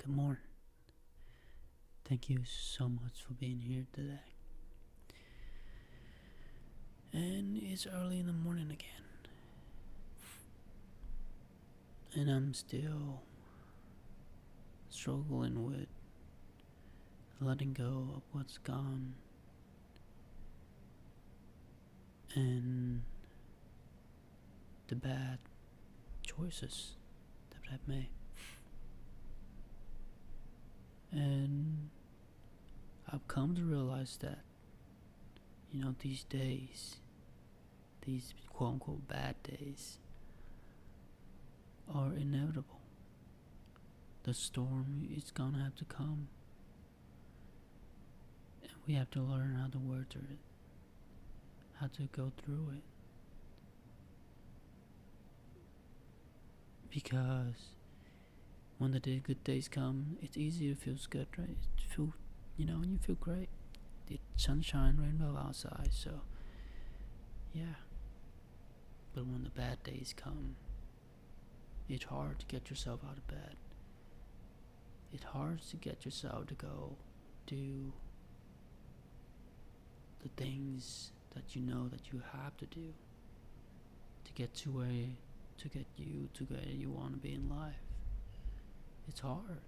Good morning. Thank you so much for being here today. And it's early in the morning again. And I'm still struggling with letting go of what's gone and the bad choices that I've made. And I've come to realize that, these days, these quote unquote bad days, are inevitable. The storm is gonna have to come, and we have to learn how to weather it, how to go through it. Because when the good days come, it's easy, it feels good, right? You feel great. It's sunshine, rainbow outside, so yeah. But when the bad days come, it's hard to get yourself out of bed. It's hard to get yourself to go do the things that you know that you have to do to get to where you want to be in life. It's hard.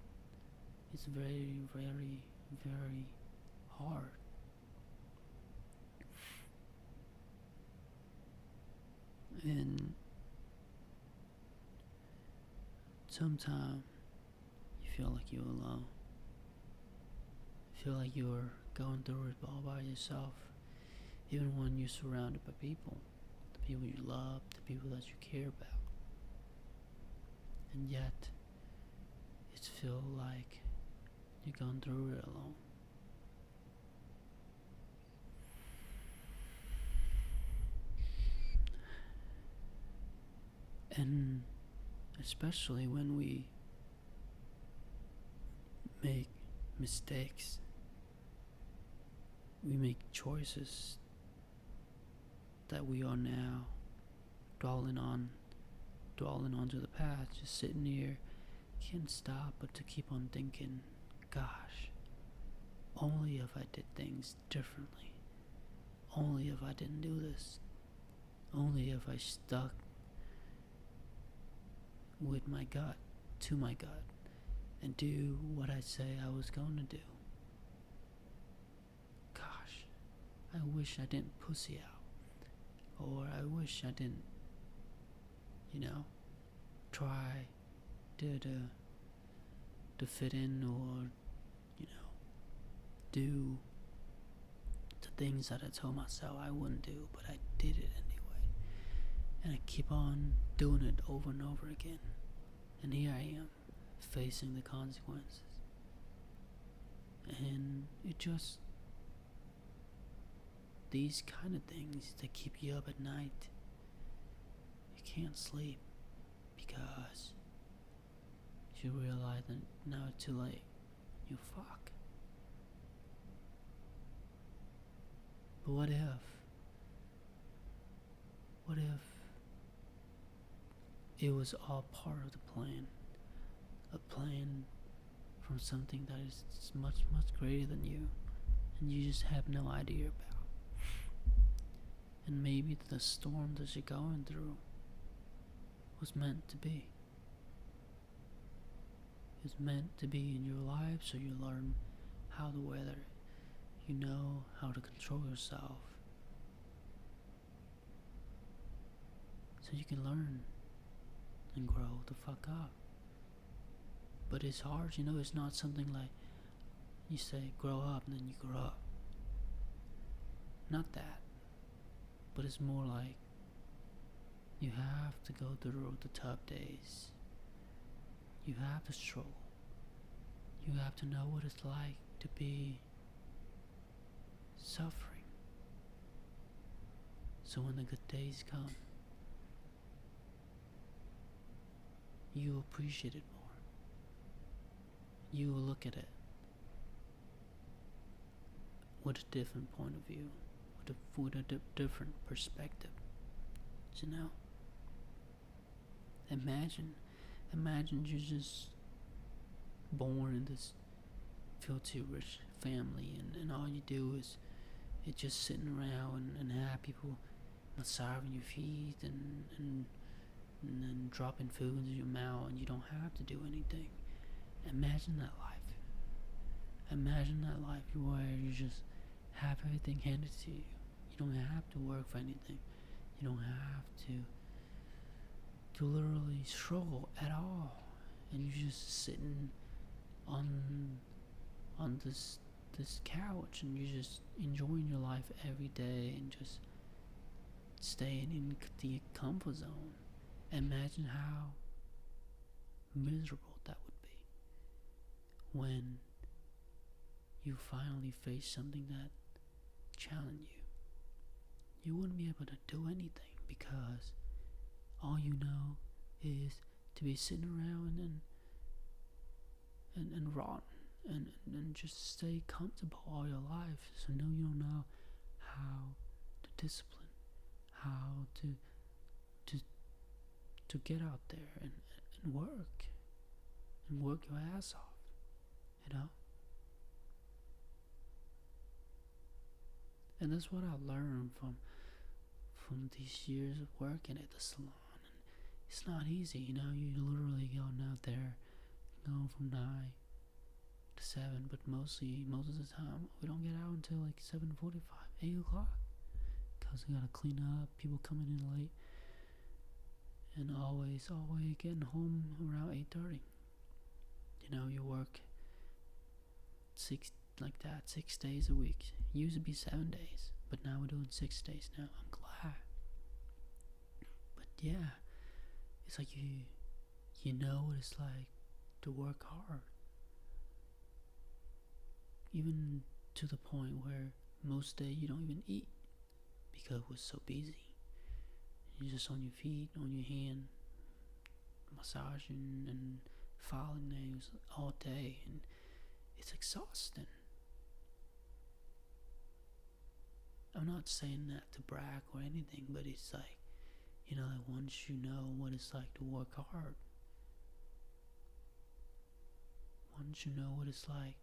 It's very, very, very hard. And sometimes you feel like you're alone. You feel like you're going through it all by yourself. Even when you're surrounded by people. The people you love, the people that you care about. And yet, it feels like you're going through it alone. And especially when we make mistakes, we make choices that we are now dwelling onto the past, just sitting here, can't stop but to keep on thinking, gosh, only if I did things differently, only if I didn't do this, only if I stuck with my gut, to my gut, and do what I say I was going to do. Gosh, I wish I didn't pussy out. Or I wish I didn't, try to fit in or, do the things that I told myself I wouldn't do, but I did it anyway. And I keep on doing it over and over again. And here I am, facing the consequences. And it just, these kind of things that keep you up at night. You can't sleep because you realize that now it's too late. You fuck. But what if it was all part of the plan? A plan from something that is much, much greater than you, and you just have no idea about. And maybe the storm that you're going through was meant to be. It's meant to be in your life, so you learn how to weather it. You know how to control yourself. So you can learn and grow the fuck up. But it's hard, it's not something like you say grow up and then you grow up. Not that. But it's more like you have to go through the tough days. You have to struggle. You have to know what it's like to be suffering. So when the good days come, you appreciate it more. You will look at it with a different point of view, with a different perspective. Imagine you just born in this filthy rich family, and all you do is it's just sitting around and have people massaging your feet and then dropping food into your mouth, and you don't have to do anything. Imagine that life. Imagine that life where you just have everything handed to you. You don't have to work for anything. You don't have to literally struggle at all, and you're just sitting on this couch, and you're just enjoying your life every day and just staying in the comfort zone. Imagine how miserable that would be when you finally face something that challenged you. You wouldn't be able to do anything because all you know is to be sitting around and rotten and just stay comfortable all your life. So no, you don't know how to discipline, how to get out there and work your ass off, you know? And that's what I learned from these years of working at the salon. And it's not easy, you know. You literally going out there, going from 9 to 7, but most of the time we don't get out until like 7:45, 8 o'clock, because we gotta clean up, people coming in late, and always getting home around 8:30. You know, you work 6 days a week. It used to be 7 days, but now we're doing 6 days now. I'm glad. But yeah, it's like you know what it's like to work hard, even to the point where most days you don't even eat because we're so busy. You're just on your feet, on your hand, massaging and filing nails all day, and it's exhausting. I'm not saying that to brag or anything, but it's like, you know, like once you know what it's like to work hard, once you know what it's like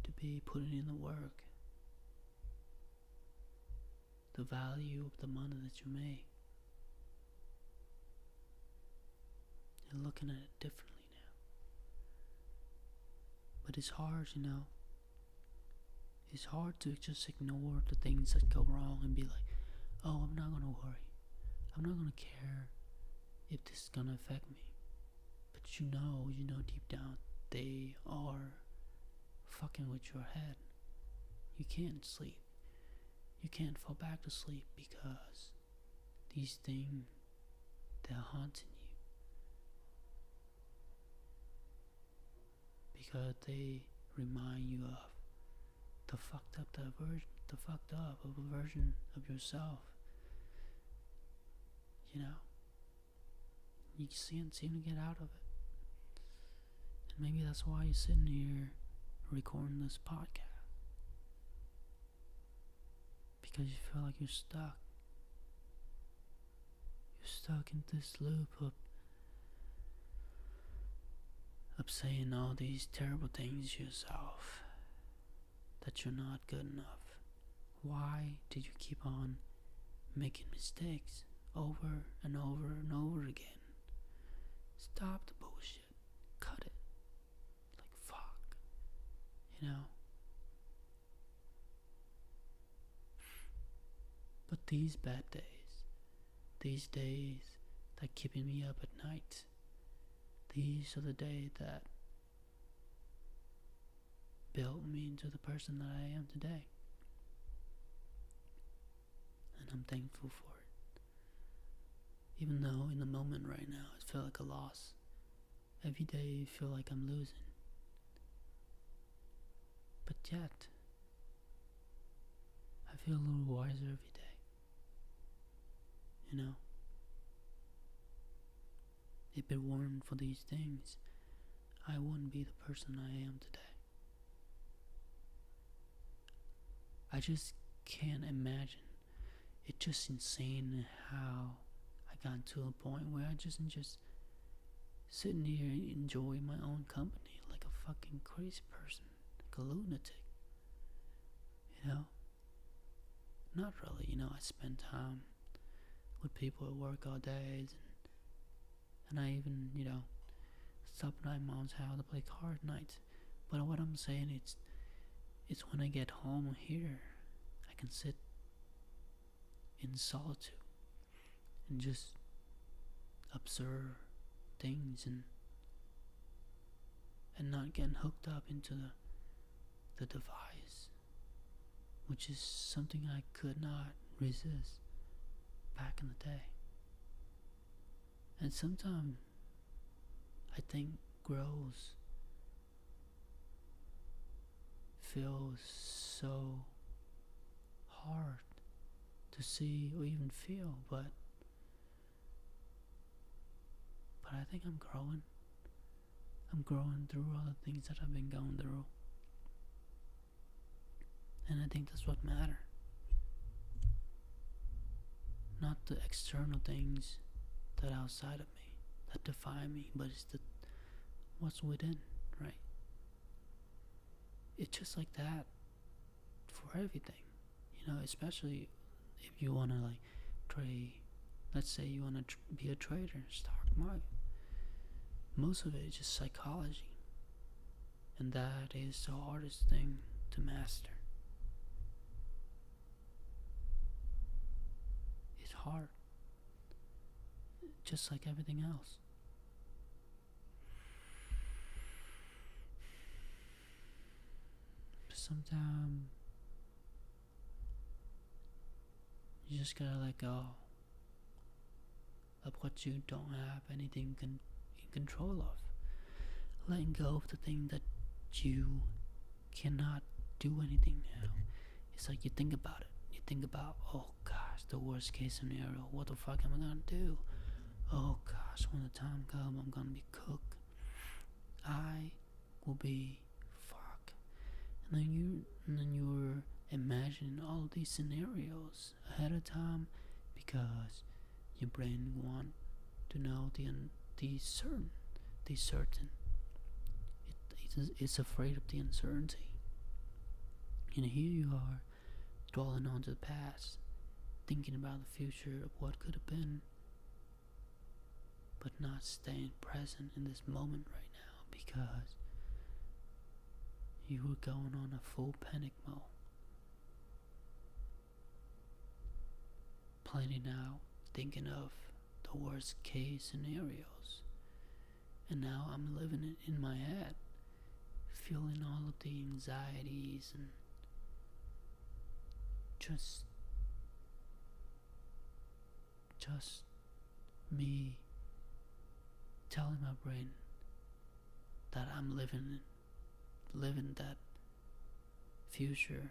to be putting in the work, the value of the money that you make, you're looking at it differently now. But it's hard, you know. It's hard to just ignore the things that go wrong and be like, oh, I'm not gonna worry. I'm not gonna care if this is gonna affect me. But you know deep down, they are fucking with your head. You can't sleep. You can't fall back to sleep because these things, they're haunting you. Because they remind you of the fucked up of a version of yourself. You know? You can't seem to get out of it. And maybe that's why you're sitting here recording this podcast. Because you feel like you're stuck. You're stuck in this loop of saying all these terrible things to yourself. That you're not good enough. Why did you keep on making mistakes over and over and over again? Stop the bullshit. Cut it. Like fuck. You know? But these bad days, these days that keeping me up at night, these are the days that built me into the person that I am today. And I'm thankful for it. Even though in the moment right now it felt like a loss. Every day I feel like I'm losing. But yet, I feel a little wiser every day. You know? If it weren't for these things, I wouldn't be the person I am today. I just can't imagine. It's just insane how I got to a point where I just sitting here enjoying my own company like a fucking crazy person, like a lunatic. You know? Not really, I spend time with people at work all day, and I even, stop at my mom's house to play cards nights. But what I'm saying it's when I get home here, I can sit in solitude and just observe things and not getting hooked up into the device, which is something I could not resist back in the day. And sometimes I think growth feels so hard to see or even feel, but I think I'm growing. I'm growing through all the things that I've been going through. And I think that's what matters. Not the external things that are outside of me, that define me, but it's what's within, right? It's just like that for everything, especially if you want to trade. Let's say you want to be a trader, stock market. Most of it is just psychology, and that is the hardest thing to master. It's hard, just like everything else. Sometimes you just gotta let go of what you don't have anything in control of. Letting go of the thing that you cannot do anything now. It's like you think about it. You think about, oh gosh, the worst case scenario. What the fuck am I gonna do? Oh gosh, when the time comes, I'm gonna be cooked. I will be fuck. And then you're imagining all of these scenarios ahead of time because your brain want to know the certain. It's afraid of the uncertainty. And here you are, dwelling onto the past, thinking about the future of what could have been, but not staying present in this moment right now because you were going on a full panic mode. Planning out, thinking of the worst case scenarios. And now I'm living it in my head, feeling all of the anxieties and just me telling my brain that I'm living that future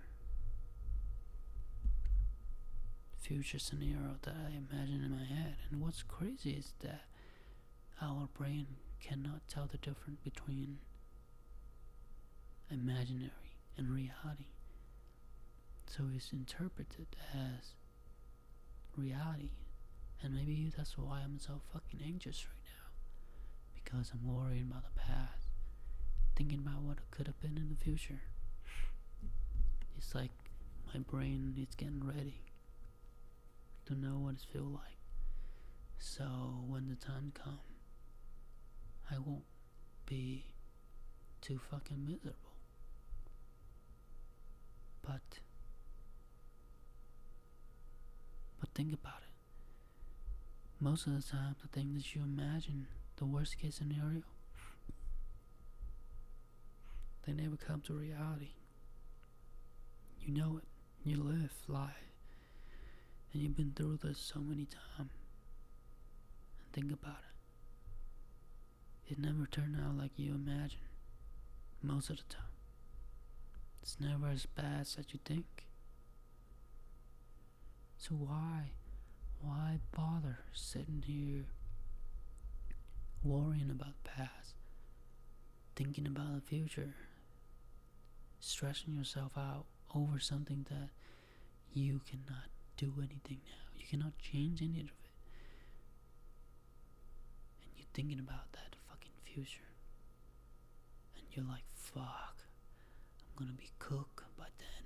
scenario that I imagine in my head. And what's crazy is that our brain cannot tell the difference between imaginary and reality. So it's interpreted as reality. And maybe that's why I'm so fucking anxious right now. Because I'm worried about the past. Thinking about what it could have been in the future. It's like my brain is getting ready to know what it feels like. So when the time comes, I won't be too fucking miserable. But think about it. Most of the time, the thing that you imagine, the worst case scenario, they never come to reality. You know it. You live life. And you've been through this so many times. And think about it. It never turned out like you imagined. Most of the time. It's never as bad as you think. So why bother sitting here worrying about the past, thinking about the future, stressing yourself out over something that you cannot do anything now. You cannot change any of it. And you're thinking about that future. And you're like, fuck, I'm gonna be cooked by then.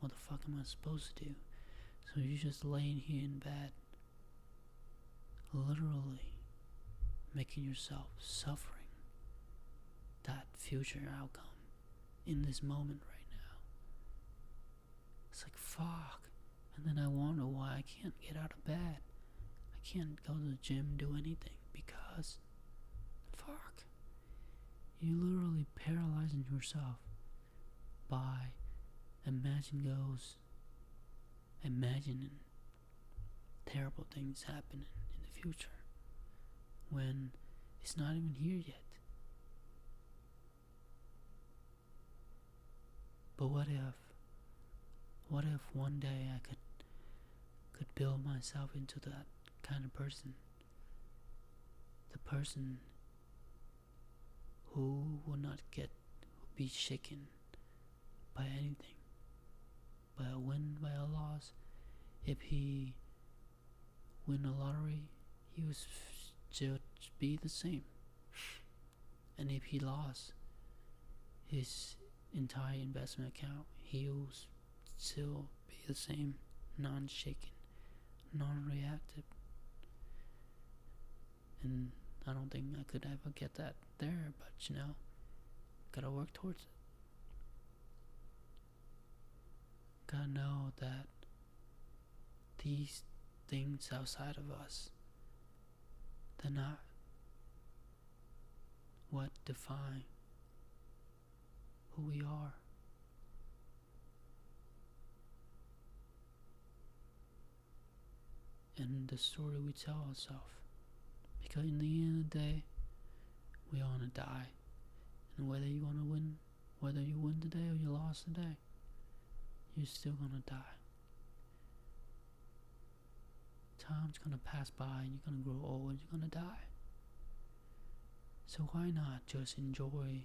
What the fuck am I supposed to do? So you're just laying here in bed, literally making yourself suffering that future outcome in this moment right now. It's like, fuck. And then I wonder why I can't get out of bed. I can't go to the gym, do anything, because fuck. You're literally paralyzing yourself by imagining terrible things happening in the future when it's not even here yet. But what if one day I could build myself into that kind of person? The person who will not be shaken by anything, by a win, by a loss. If he win a lottery, he will still be the same. And if he lost his entire investment account, he will still be the same, non-shaken, non-reactive. And I don't think I could ever get that there, but gotta work towards it. Gotta know that these things outside of us, they're not what define who we are. And the story we tell ourselves. Because in the end of the day, we all wanna die. And whether you win today or you lost today, you're still gonna die. Time's gonna pass by and you're gonna grow old and you're gonna die. So why not just enjoy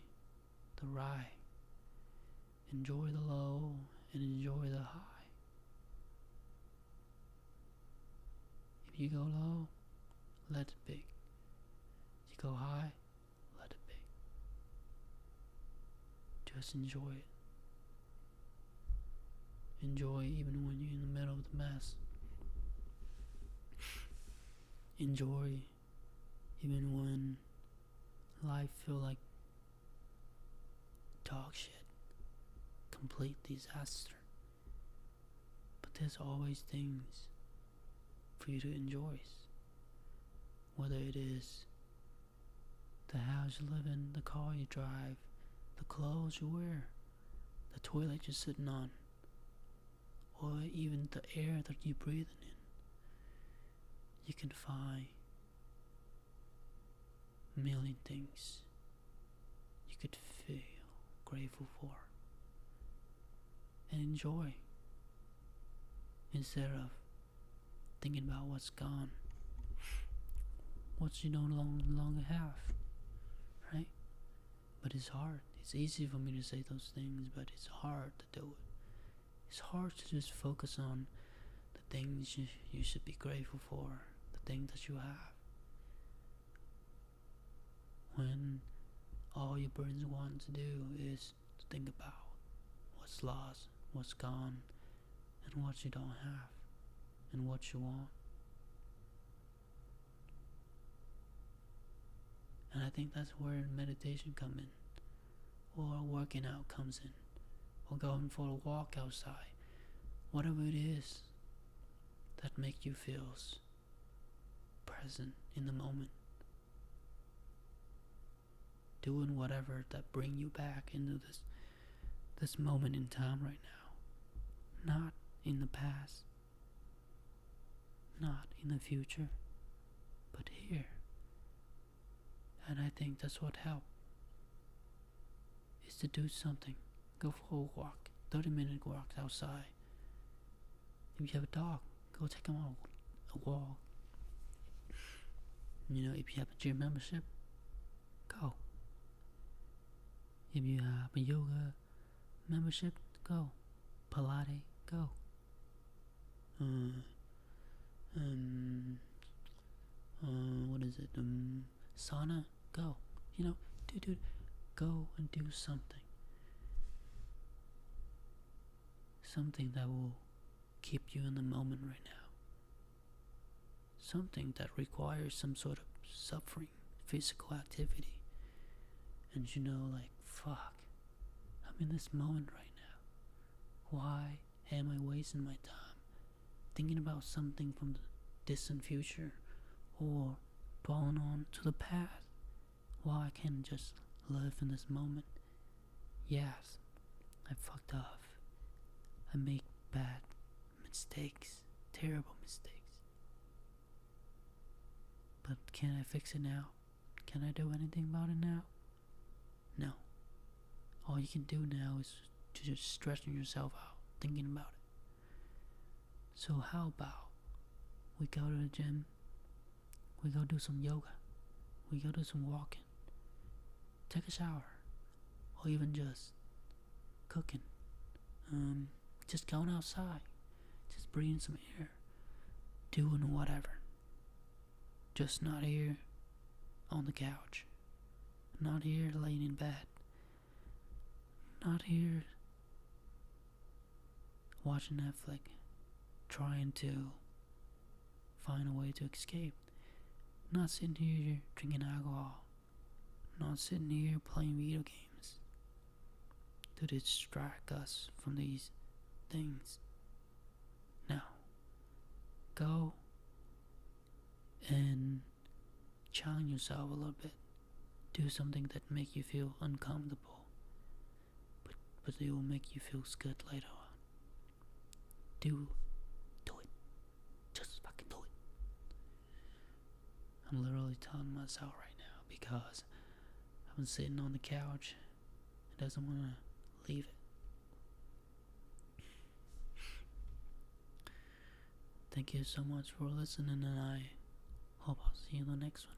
the ride? Enjoy the low and enjoy the high. If you go low, let it be. If you go high, let it be. Just enjoy it. Enjoy even when you're in the middle of the mess. Enjoy even when life feel like dog shit, complete disaster. But there's always things for you to enjoy. Whether it is the house you live in, the car you drive, the clothes you wear, the toilet you're sitting on, or even the air that you're breathing in. You can find a million things you could feel grateful for and enjoy, instead of thinking about what's gone, what you no longer have, right? But it's hard. It's easy for me to say those things, but it's hard to do it. It's hard to just focus on the things you should be grateful for, the things that you have, when all your brains want to do is to think about what's lost, what's gone, and what you don't have, and what you want. And I think that's where meditation comes in, or working out comes in, or going for a walk outside, whatever it is that makes you feel present in the moment. Doing whatever that bring you back into this moment in time right now. Not in the past, not in the future, but here. And I think that's what helps, is to do something. Go for a walk, 30-minute walk outside. If you have a dog, go take him on a walk. If you have a gym membership, go. If you have a yoga membership, go. Pilates, go. What is it? Sauna, go. Dude, go and do something. Something that will keep you in the moment right now. Something that requires some sort of suffering, physical activity. And like, fuck, I'm in this moment right now. Why am I wasting my time thinking about something from the distant future or dwelling on to the past? Why I can't just live in this moment? Yes, I fucked up. I make bad mistakes, terrible mistakes. But can I fix it now? Can I do anything about it now? No. All you can do now is to just stressing yourself out, thinking about it. So how about we go to the gym, we go do some yoga, we go do some walking, take a shower, or even just cooking, just going outside, just breathing some air, doing whatever. Just not here on the couch, not here laying in bed, not here watching Netflix, trying to find a way to escape. Not sitting here drinking alcohol, not sitting here playing video games to distract us from these things. Now, go and challenge yourself a little bit. Do something that make you feel uncomfortable, but it will make you feel good later on. Do it. Just fucking do it. I'm literally telling myself right now because I've been sitting on the couch and doesn't want to leave it. Thank you so much for listening, and I hope I'll see you in the next one.